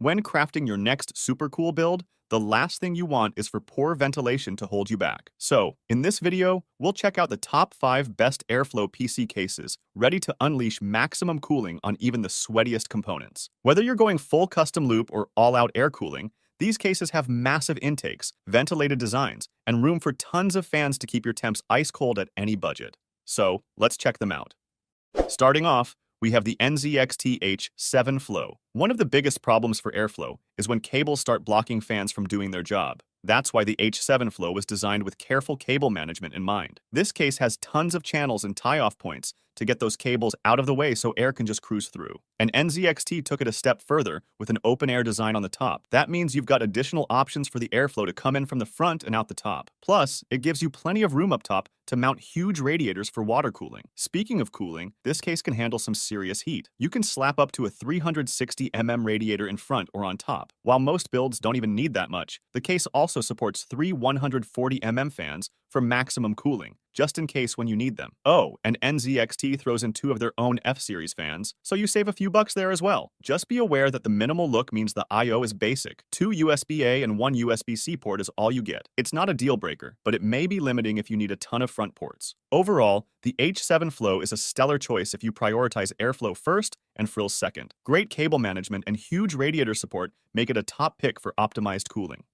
When crafting your next super cool build, the last thing you want is for poor ventilation to hold you back. So, in this video, we'll check out the top 5 best airflow PC cases ready to unleash maximum cooling on even the sweatiest components. Whether you're going full custom loop or all-out air cooling, these cases have massive intakes, ventilated designs, and room for tons of fans to keep your temps ice cold at any budget. So, let's check them out. Starting off, we have the NZXT H7 Flow. One of the biggest problems for airflow is when cables start blocking fans from doing their job. That's why the H7 Flow was designed with careful cable management in mind. This case has tons of channels and tie-off points to get those cables out of the way so air can just cruise through. And NZXT took it a step further with an open-air design on the top. That means you've got additional options for the airflow to come in from the front and out the top. Plus, it gives you plenty of room up top to mount huge radiators for water cooling. Speaking of cooling, this case can handle some serious heat. You can slap up to a 360 mm radiator in front or on top. While most builds don't even need that much, the case also supports 3 140 mm fans for maximum cooling, just in case when you need them. Oh, and NZXT throws in 2 of their own F-series fans, so you save a few bucks there as well. Just be aware that the minimal look means the I/O is basic. 2 USB-A and 1 USB-C port is all you get. It's not a deal breaker, but it may be limiting if you need a ton of front ports. Overall, the H7 Flow is a stellar choice if you prioritize airflow first and frills second. Great cable management and huge radiator support make it a top pick for optimized cooling.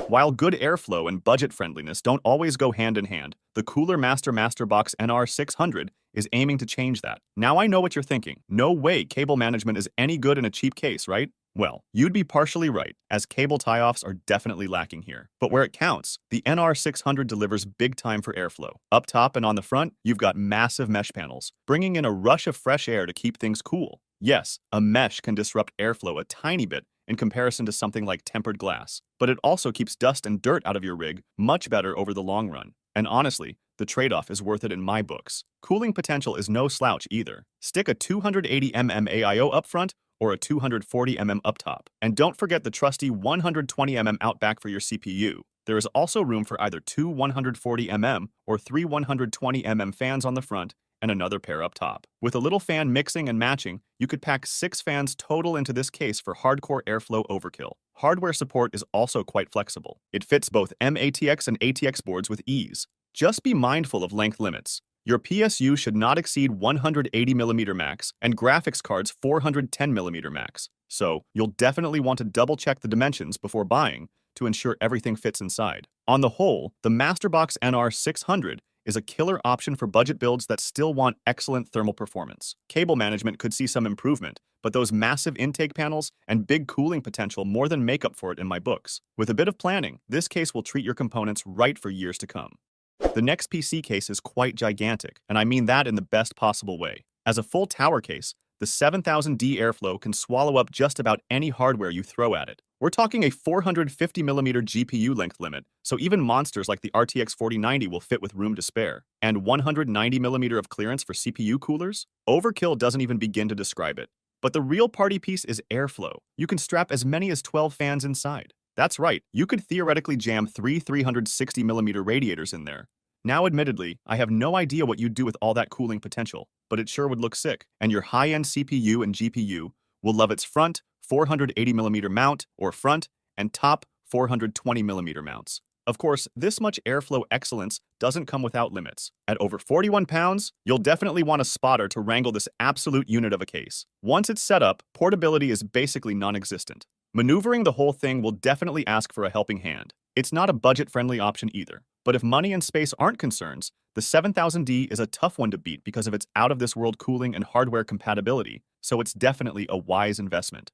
While good airflow and budget friendliness don't always go hand in hand, the Cooler MasterBox NR600 is aiming to change that. Now I know what you're thinking. No way cable management is any good in a cheap case, right? Well, you'd be partially right, as cable tie-offs are definitely lacking here. But where it counts, the NR600 delivers big time for airflow. Up top and on the front, you've got massive mesh panels, bringing in a rush of fresh air to keep things cool. Yes, a mesh can disrupt airflow a tiny bit in comparison to something like tempered glass, but it also keeps dust and dirt out of your rig much better over the long run. And honestly, the trade-off is worth it in my books. Cooling potential is no slouch either. Stick a 280 mm AIO up front or a 240 mm up top. And don't forget the trusty 120 mm out back for your CPU. There is also room for either 2 140 mm or 3 120 mm fans on the front and another pair up top. With a little fan mixing and matching, you could pack 6 fans total into this case for hardcore airflow overkill. Hardware support is also quite flexible. It fits both MATX and ATX boards with ease. Just be mindful of length limits. Your PSU should not exceed 180 mm max and graphics cards 410 mm max. So, you'll definitely want to double check the dimensions before buying to ensure everything fits inside. On the whole, the MasterBox NR600 is a killer option for budget builds that still want excellent thermal performance. Cable management could see some improvement, but those massive intake panels and big cooling potential more than make up for it in my books. With a bit of planning, this case will treat your components right for years to come. The next PC case is quite gigantic, and I mean that in the best possible way. As a full tower case, the 7000D Airflow can swallow up just about any hardware you throw at it. We're talking a 450mm GPU length limit, so even monsters like the RTX 4090 will fit with room to spare. And 190mm of clearance for CPU coolers? Overkill doesn't even begin to describe it. But the real party piece is airflow. You can strap as many as 12 fans inside. That's right, you could theoretically jam 3 360mm radiators in there. Now admittedly, I have no idea what you'd do with all that cooling potential, but it sure would look sick, and your high-end CPU and GPU will love its front 480mm mount or front and top 420mm mounts. Of course, this much airflow excellence doesn't come without limits. At over 41 pounds, you'll definitely want a spotter to wrangle this absolute unit of a case. Once it's set up, portability is basically non-existent. Maneuvering the whole thing will definitely ask for a helping hand. It's not a budget-friendly option either. But if money and space aren't concerns, the 7000D is a tough one to beat because of its out-of-this-world cooling and hardware compatibility, so it's definitely a wise investment.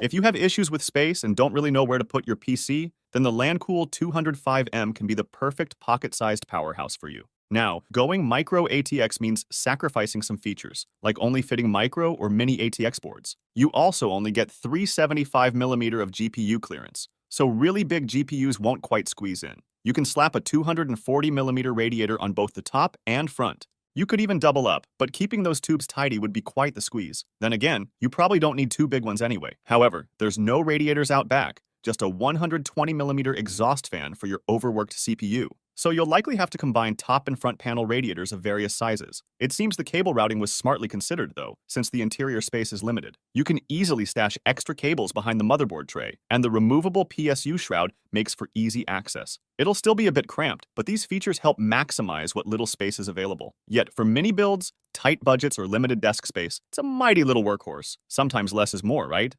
If you have issues with space and don't really know where to put your PC, then the Lancool 205M can be the perfect pocket-sized powerhouse for you. Now, going micro ATX means sacrificing some features, like only fitting micro or mini ATX boards. You also only get 375mm of GPU clearance, so really big GPUs won't quite squeeze in. You can slap a 240mm radiator on both the top and front. You could even double up, but keeping those tubes tidy would be quite the squeeze. Then again, you probably don't need 2 big ones anyway. However, there's no radiators out back, just a 120mm exhaust fan for your overworked CPU. so you'll likely have to combine top and front panel radiators of various sizes. It seems the cable routing was smartly considered, though, since the interior space is limited. You can easily stash extra cables behind the motherboard tray, and the removable PSU shroud makes for easy access. It'll still be a bit cramped, but these features help maximize what little space is available. Yet, for mini builds, tight budgets, or limited desk space, it's a mighty little workhorse. Sometimes less is more, right?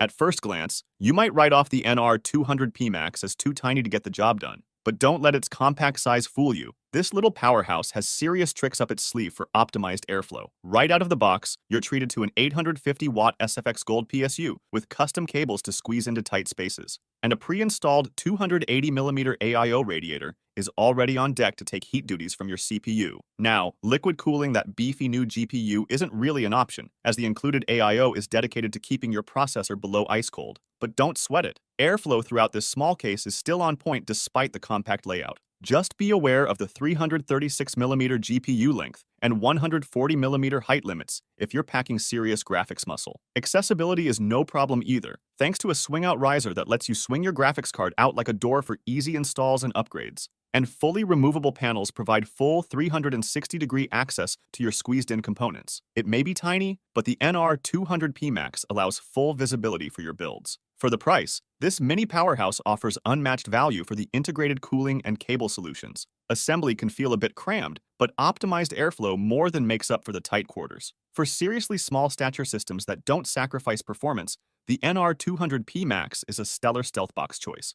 At first glance, you might write off the NR200P Max as too tiny to get the job done. But don't let its compact size fool you. This little powerhouse has serious tricks up its sleeve for optimized airflow. Right out of the box, you're treated to an 850-watt SFX Gold PSU with custom cables to squeeze into tight spaces. And a pre-installed 280mm AIO radiator is already on deck to take heat duties from your CPU. Now, liquid cooling that beefy new GPU isn't really an option, as the included AIO is dedicated to keeping your processor below ice cold. But don't sweat it. Airflow throughout this small case is still on point despite the compact layout. Just be aware of the 336mm GPU length and 140mm height limits if you're packing serious graphics muscle. Accessibility is no problem either, thanks to a swing-out riser that lets you swing your graphics card out like a door for easy installs and upgrades. And fully removable panels provide full 360-degree access to your squeezed-in components. It may be tiny, but the NR200P Max allows full visibility for your builds. For the price, this mini powerhouse offers unmatched value for the integrated cooling and cable solutions. Assembly can feel a bit crammed, but optimized airflow more than makes up for the tight quarters. For seriously small stature systems that don't sacrifice performance, the NR200P Max is a stellar stealth box choice.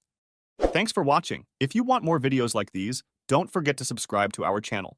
Thanks for watching. If you want more videos like these, don't forget to subscribe to our channel.